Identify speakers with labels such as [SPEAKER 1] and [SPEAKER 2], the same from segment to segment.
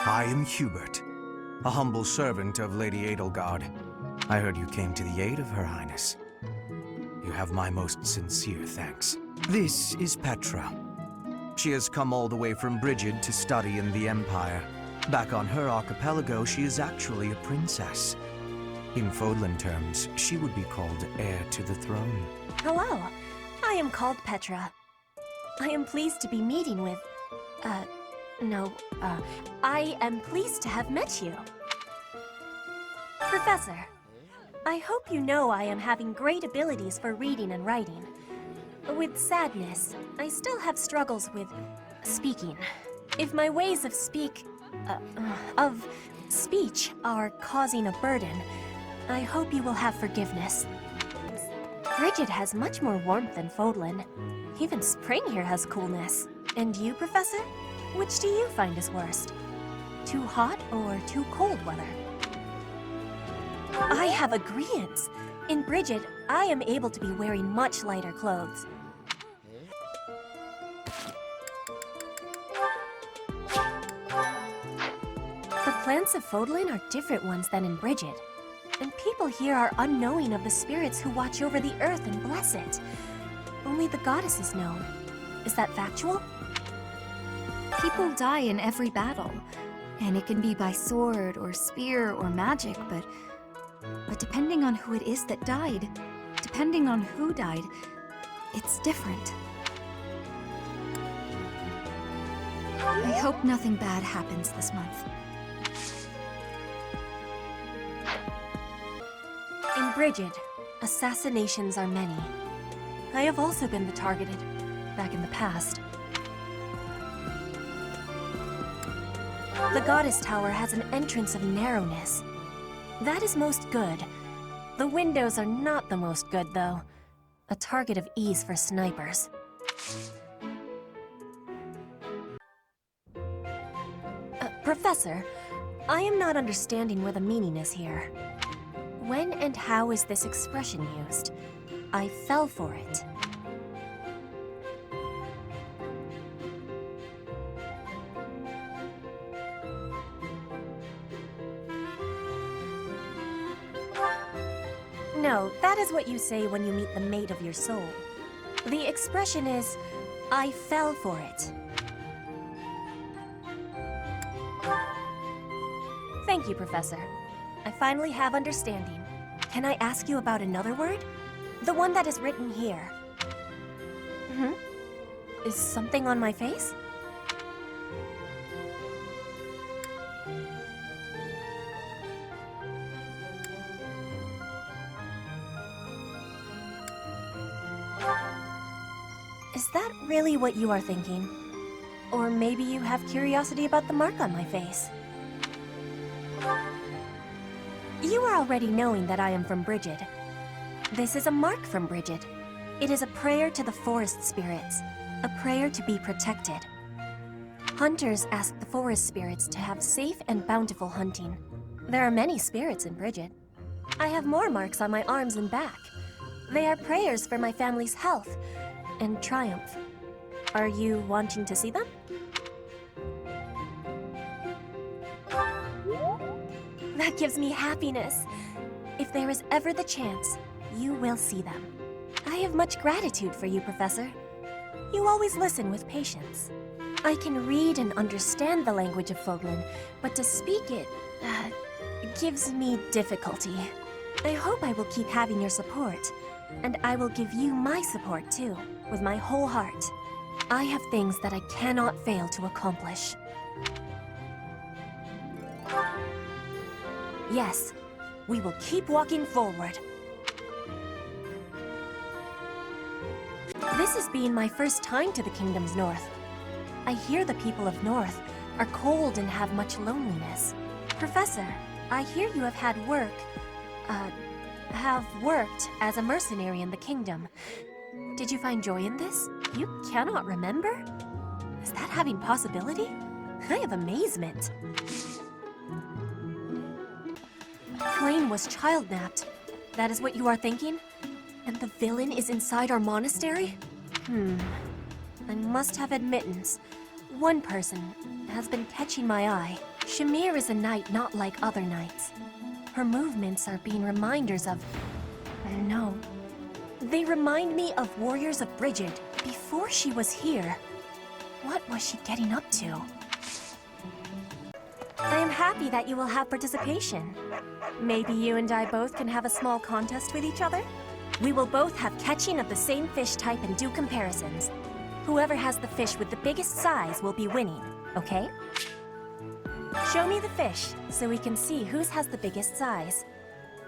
[SPEAKER 1] I am Hubert, a humble servant of Lady Edelgard. I heard you came to the aid of Her Highness. You have my most sincere thanks. This is Petra. She has come all the way from Brigid to study in the Empire. Back on her archipelago, she is actually a princess. In Fodlan terms, she would be called heir to the throne.
[SPEAKER 2] Hello, I am called Petra. I am pleased to be meeting with... I am pleased to have met you. Professor, I hope you know I am having great abilities for reading and writing. With sadness, I still have struggles with speaking. If my ways of speech are causing a burden, I hope you will have forgiveness. Brigid has much more warmth than Fodlan. Even spring here has coolness. And you, Professor? Which do you find is worst? Too hot or too cold weather? I have agreeance. In Brigid, I am able to be wearing much lighter clothes. The plants of Fodlan are different ones than in Brigid. And people here are unknowing of the spirits who watch over the earth and bless it. Only the goddesses know. Is that factual?
[SPEAKER 3] People die in every battle, and it can be by sword or spear or magic, but depending on who it is that died, depending on who died, it's different. I hope nothing bad happens this month.
[SPEAKER 2] In Brigid, assassinations are many. I have also been targeted, back in the past. The Goddess Tower has an entrance of narrowness. That is most good. The windows are not the most good, though. A target of ease for snipers. Professor, I am not understanding where the meaning is here. When and how is this expression used? I fell for it. No, that is what you say when you meet the mate of your soul. The expression is, I fell for it. Thank you, Professor. I finally have understanding. Can I ask you about another word? The one that is written here. Is something on my face? Is that really what you are thinking? Or maybe you have curiosity about the mark on my face? You are already knowing that I am from Brigid. This is a mark from Brigid. It is a prayer to the forest spirits, a prayer to be protected. Hunters ask the forest spirits to have safe and bountiful hunting. There are many spirits in Brigid. I have more marks on my arms and back. They are prayers for my family's health and triumph. Are you wanting to see them? That gives me happiness. If there is ever the chance, you will see them. I have much gratitude for you, Professor. You always listen with patience. I can read and understand the language of Fodlan, but to speak it, gives me difficulty. I hope I will keep having your support, and I will give you my support too, with my whole heart. I have things that I cannot fail to accomplish. Yes, we will keep walking forward. This has been my first time to the Kingdom's North. I hear the people of North are cold and have much loneliness. Professor, I hear you have worked as a mercenary in the Kingdom. Did you find joy in this? You cannot remember? Is that having possibility? I have amazement. Crane was child-napped. That is what you are thinking? And the villain is inside our monastery? I must have admittance. One person has been catching my eye. Shamir is a knight not like other knights. Her movements are being reminders of... No. They remind me of warriors of Brigid before she was here. What was she getting up to? I am happy that you will have participation. Maybe you and I both can have a small contest with each other? We will both have catching of the same fish type and do comparisons. Whoever has the fish with the biggest size will be winning, okay? Show me the fish, so we can see whose has the biggest size.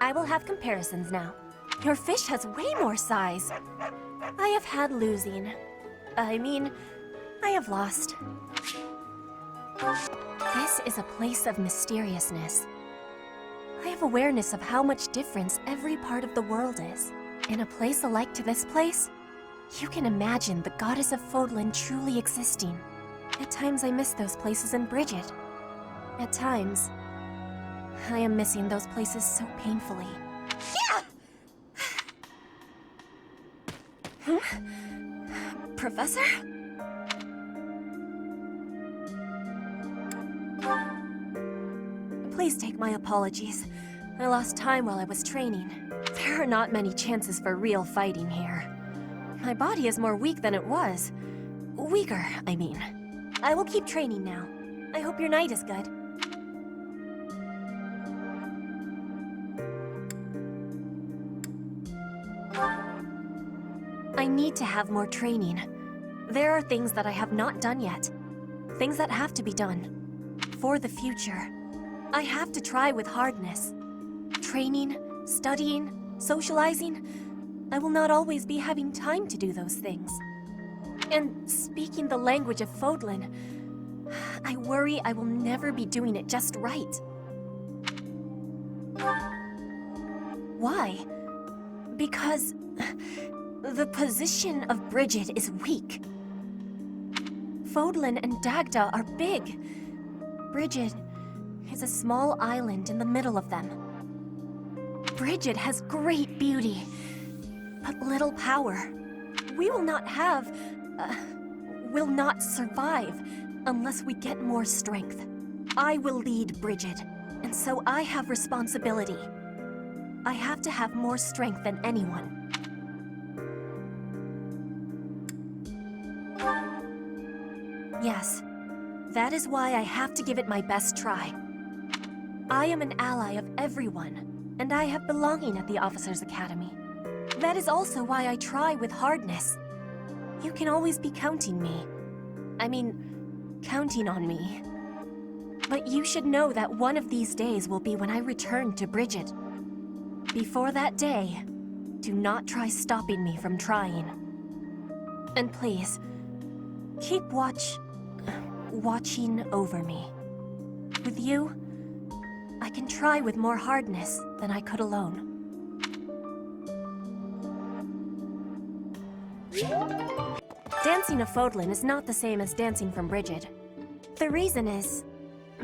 [SPEAKER 2] I will have comparisons now. Your fish has way more size. I have had losing. I have lost. This is a place of mysteriousness. I have awareness of how much difference every part of the world is. In a place alike to this place, you can imagine the goddess of Fodlan truly existing. At times I miss those places in Brigid. At times, I am missing those places so painfully. Yeah! Professor? Please take my apologies. I lost time while I was training. There are not many chances for real fighting here. My body is more weak than it was. Weaker, I mean. I will keep training now. I hope your night is good. I need to have more training. There are things that I have not done yet. Things that have to be done. For the future. I have to try with hardness. Training, studying, socializing. I will not always be having time to do those things. And speaking the language of Fodlan, I worry I will never be doing it just right. Why? Because the position of Brigid is weak. Fodlan and Dagda are big. Brigid is a small island in the middle of them. Brigid has great beauty, but little power. We will not survive unless we get more strength. I will lead Brigid, and so I have responsibility. I have to have more strength than anyone. Yes, that is why I have to give it my best try. I am an ally of everyone, and I have belonging at the Officers' Academy. That is also why I try with hardness. You can always be counting on me. But you should know that one of these days will be when I return to Brigid. Before that day, do not try stopping me from trying. And please, keep watching over me. With you, I can try with more hardness than I could alone. Dancing of Fodlan is not the same as dancing from Brigid. The reason is,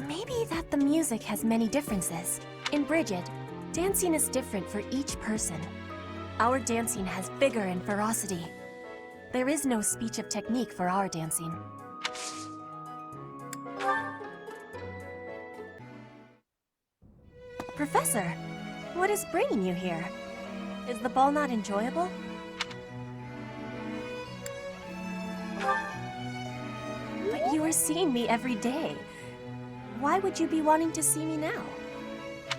[SPEAKER 2] maybe that the music has many differences. In Brigid, dancing is different for each person. Our dancing has vigor and ferocity. There is no speech of technique for our dancing. Professor, what is bringing you here? Is the ball not enjoyable? But you are seeing me every day. Why would you be wanting to see me now?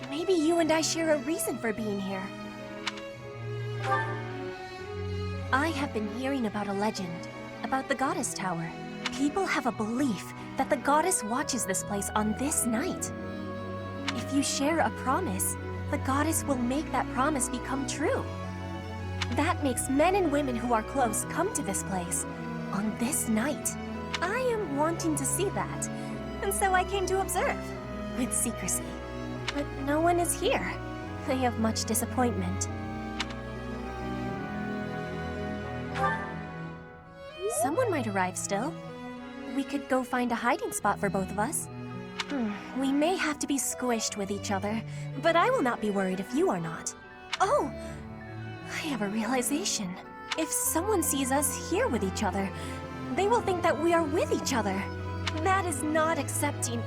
[SPEAKER 2] Maybe you and I share a reason for being here. I have been hearing about a legend, about the Goddess Tower. People have a belief that the Goddess watches this place on this night. If you share a promise, the Goddess will make that promise become true. That makes men and women who are close come to this place on this night. I am wanting to see that, and so I came to observe, with secrecy. But no one is here. I have much disappointment. Someone might arrive still. We could go find a hiding spot for both of us. We may have to be squished with each other, but I will not be worried if you are not. Oh! I have a realization. If someone sees us here with each other, they will think that we are with each other. That is not accepting.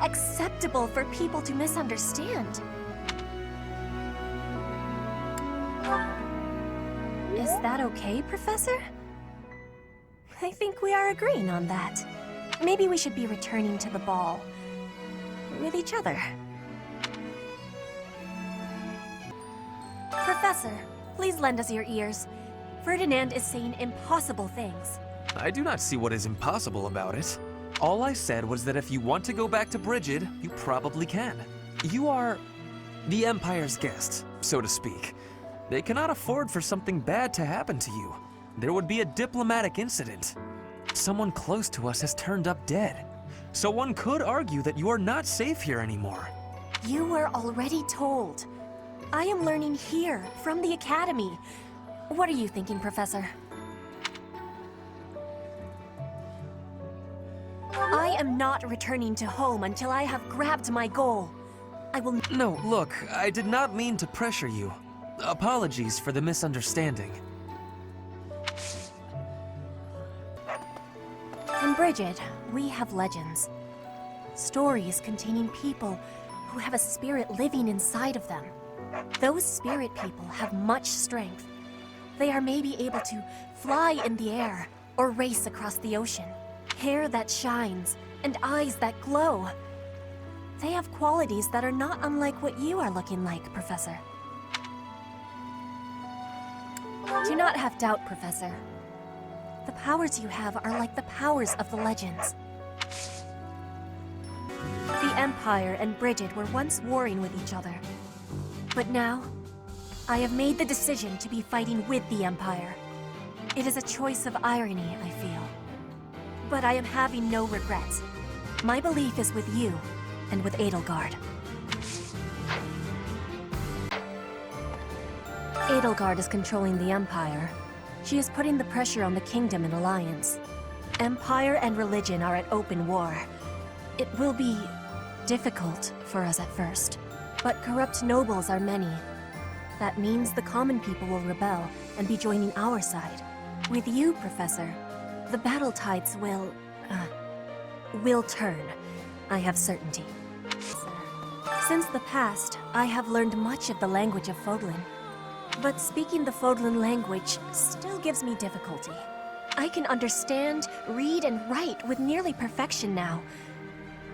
[SPEAKER 2] acceptable for people to misunderstand. Is that okay, Professor? I think we are agreeing on that. Maybe we should be returning to the ball with each other. Professor, please lend us your ears. Ferdinand is saying impossible things.
[SPEAKER 4] I do not see what is impossible about it. All I said was that if you want to go back to Brigid, you probably can. You are the Empire's guest, so to speak. They cannot afford for something bad to happen to you. There would be a diplomatic incident. Someone close to us has turned up dead. So one could argue that you are not safe here anymore.
[SPEAKER 2] You were already told. I am learning here, from the Academy. What are you thinking, Professor? I am not returning to home until I have grabbed my goal. I will...
[SPEAKER 4] No, look, I did not mean to pressure you. Apologies for the misunderstanding.
[SPEAKER 2] In Brigid, we have legends. Stories containing people who have a spirit living inside of them. Those spirit people have much strength. They are maybe able to fly in the air or race across the ocean. Hair that shines and eyes that glow. They have qualities that are not unlike what you are looking like, Professor. Do not have doubt, Professor. The powers you have are like the powers of the legends. The Empire and Brigid were once warring with each other. But now, I have made the decision to be fighting with the Empire. It is a choice of irony, I feel. But I am having no regrets. My belief is with you, and with Edelgard. Edelgard is controlling the Empire. She is putting the pressure on the Kingdom in alliance. Empire and religion are at open war. It will be difficult for us at first. But corrupt nobles are many. That means the common people will rebel and be joining our side. With you, Professor, the battle tides will turn. I have certainty. Since the past, I have learned much of the language of Fodlan. But speaking the Fodlan language still gives me difficulty. I can understand, read, and write with nearly perfection now.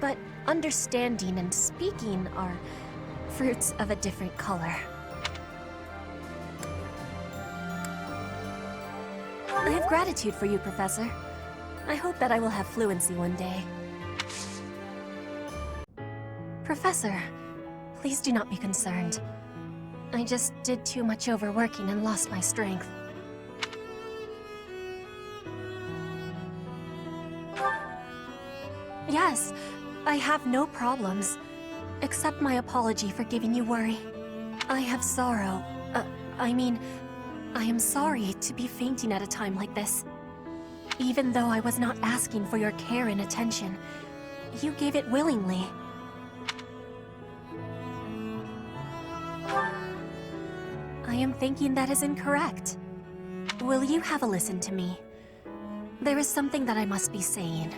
[SPEAKER 2] But understanding and speaking are fruits of a different color. I have gratitude for you, Professor. I hope that I will have fluency one day. Professor, please do not be concerned. I just did too much overworking and lost my strength. Yes, I have no problems. Accept my apology for giving you worry. I have sorrow. I am sorry to be fainting at a time like this. Even though I was not asking for your care and attention, you gave it willingly. I am thinking that is incorrect. Will you have a listen to me? There is something that I must be saying.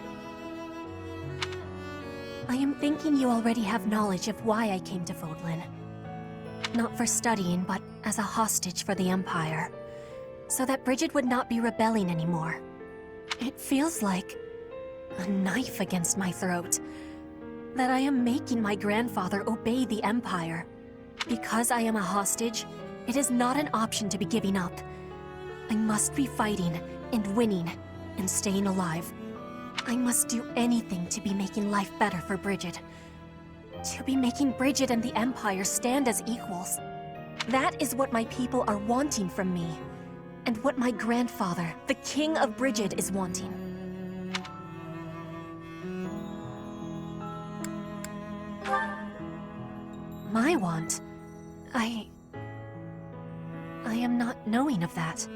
[SPEAKER 2] I am thinking you already have knowledge of why I came to Fodlan. Not for studying, but as a hostage for the Empire. So that Brigid would not be rebelling anymore. It feels like a knife against my throat. That I am making my grandfather obey the Empire. Because I am a hostage, it is not an option to be giving up. I must be fighting and winning and staying alive. I must do anything to be making life better for Brigid. To be making Brigid and the Empire stand as equals. That is what my people are wanting from me. And what my grandfather, the King of Brigid, is wanting. My want? I am not knowing of that.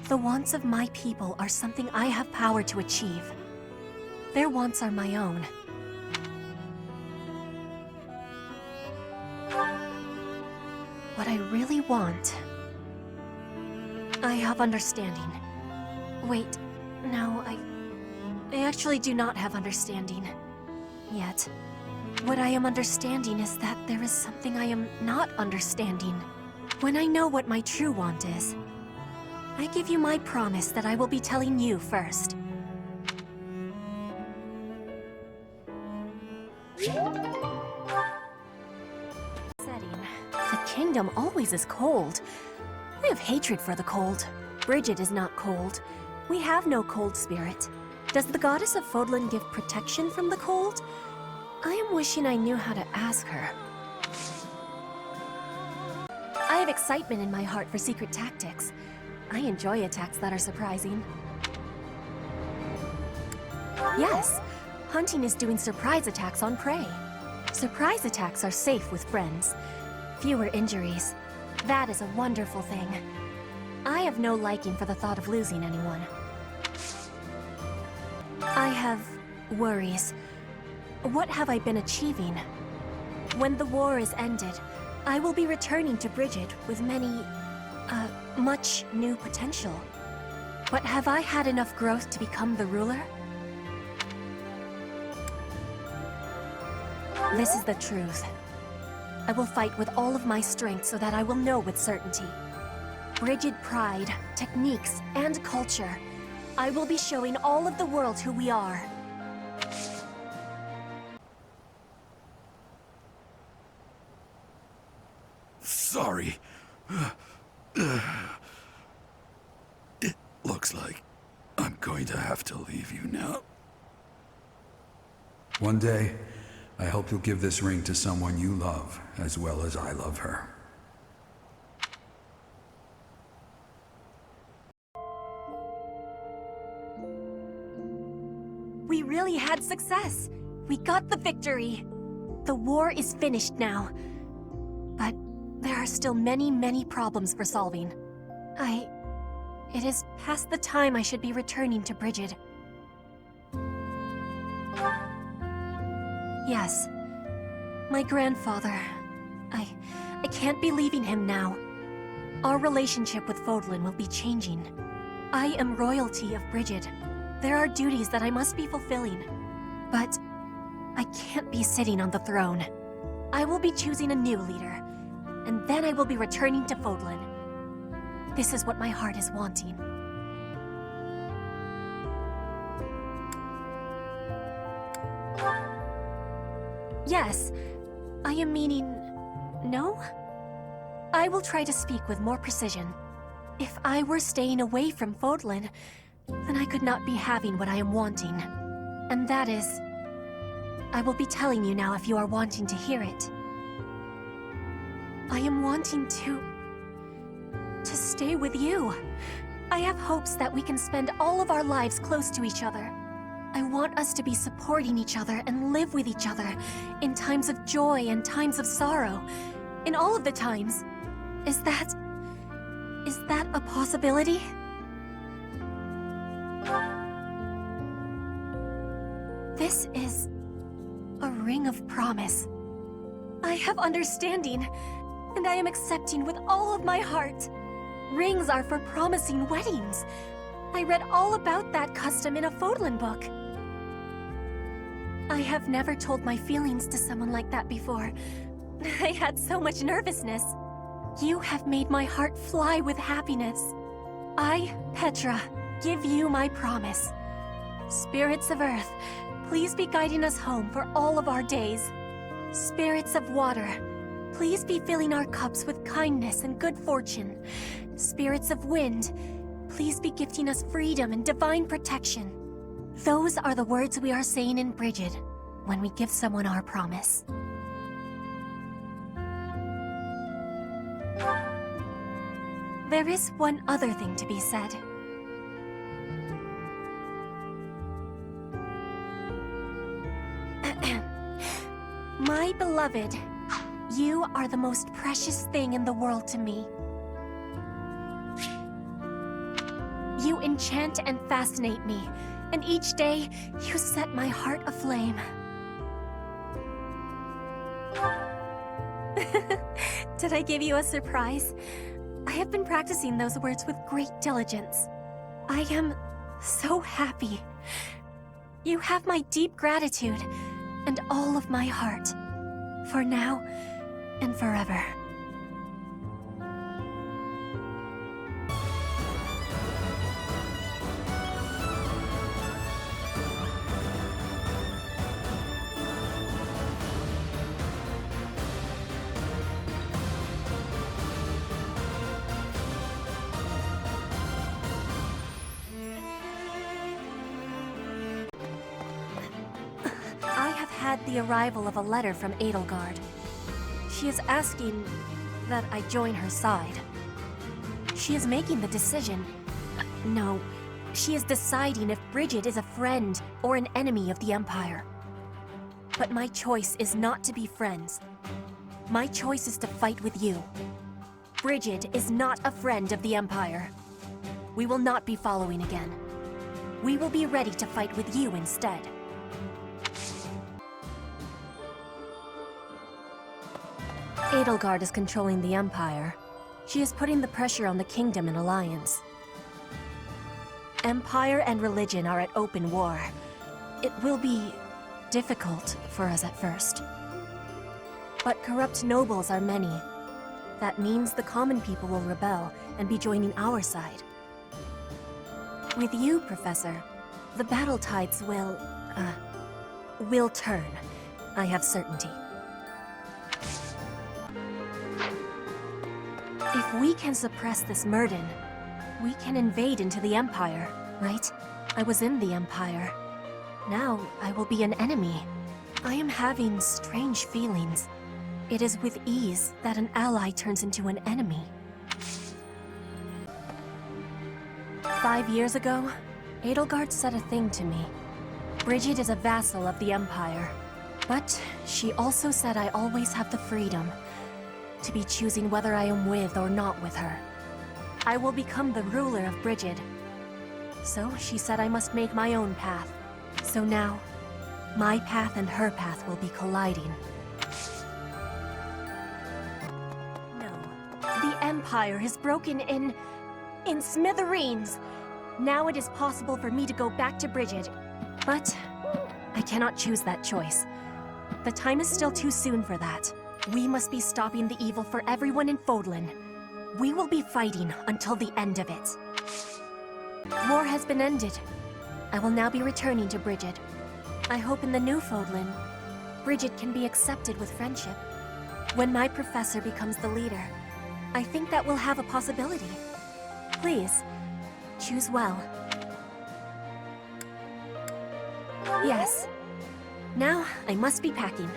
[SPEAKER 2] The wants of my people are something I have power to achieve. Their wants are my own. What I really want... I have understanding. Wait, no, I actually do not have understanding. yet. What I am understanding is that there is something I am not understanding. When I know what my true want is, I give you my promise that I will be telling you first. Setting. The kingdom always is cold. I have hatred for the cold. Bridget is not cold. We have no cold spirit. Does the goddess of Fodlan give protection from the cold? I am wishing I knew how to ask her. I have excitement in my heart for secret tactics. I enjoy attacks that are surprising. Yes, hunting is doing surprise attacks on prey. Surprise attacks are safe with friends. Fewer injuries. That is a wonderful thing. I have no liking for the thought of losing anyone. I have worries. What have I been achieving? When the war is ended, I will be returning to Bridget with much new potential. But have I had enough growth to become the ruler? This is the truth. I will fight with all of my strength so that I will know with certainty. Bridget pride, techniques, and culture. I will be showing all of the world who we are.
[SPEAKER 5] Sorry. It looks like I'm going to have to leave you now. One day, I hope you'll give this ring to someone you love as well as I love her.
[SPEAKER 2] We really had success. We got the victory. The war is finished now. But there are still many problems for solving. It is past the time I should be returning to Bridget. Yes. My grandfather. I can't be leaving him now. Our relationship with Fodlan will be changing. I am royalty of Bridget. There are duties that I must be fulfilling. But I can't be sitting on the throne. I will be choosing a new leader. And then I will be returning to Fodlan. This is what my heart is wanting. Yes, I am meaning... no? I will try to speak with more precision. If I were staying away from Fodlan, then I could not be having what I am wanting. And that is... I will be telling you now if you are wanting to hear it. I am wanting to stay with you. I have hopes that we can spend all of our lives close to each other. I want us to be supporting each other and live with each other in times of joy and times of sorrow. In all of the times. Is that a possibility? This is a ring of promise. I have understanding, and I am accepting with all of my heart. Rings are for promising weddings. I read all about that custom in a Fodlan book. I have never told my feelings to someone like that before. I had so much nervousness. You have made my heart fly with happiness. I, Petra, give you my promise. Spirits of Earth, please be guiding us home for all of our days. Spirits of Water, please be filling our cups with kindness and good fortune. Spirits of Wind, please be gifting us freedom and divine protection. Those are the words we are saying in Bridget when we give someone our promise. There is one other thing to be said. My beloved, you are the most precious thing in the world to me. You enchant and fascinate me, and each day you set my heart aflame. Did I give you a surprise? I have been practicing those words with great diligence. I am so happy. You have my deep gratitude, and all of my heart. For now and forever. I have had the arrival of a letter from Edelgard. She is asking that I join her side. She is making the decision. No, she is deciding if Bridget is a friend or an enemy of the Empire. But my choice is not to be friends. My choice is to fight with you. Bridget is not a friend of the Empire. We will not be following again. We will be ready to fight with you instead. Edelgard is controlling the Empire. She is putting the pressure on the Kingdom in alliance. Empire and religion are at open war. It will be difficult for us at first. But corrupt nobles are many. That means the common people will rebel and be joining our side. With you, Professor, the battle tides will turn. I have certainty. If we can suppress this Murden, we can invade into the Empire, right? I was in the Empire. Now I will be an enemy. I am having strange feelings. It is with ease that an ally turns into an enemy. 5 years ago, Edelgard said a thing to me. Bridget is a vassal of the Empire. But she also said I always have the freedom to be choosing whether I am with or not with her. I will become the ruler of Bridget. So she said I must make my own path. So now, my path and her path will be colliding. No. The Empire is broken in smithereens. Now it is possible for me to go back to Bridget. But I cannot choose that choice. The time is still too soon for that. We must be stopping the evil for everyone in Fodlan. We will be fighting until the end of it. War has been ended. I will now be returning to Bridget. I hope in the new Fodlan, Bridget can be accepted with friendship. When my professor becomes the leader, I think that will have a possibility. Please, choose well. Yes. Now, I must be packing.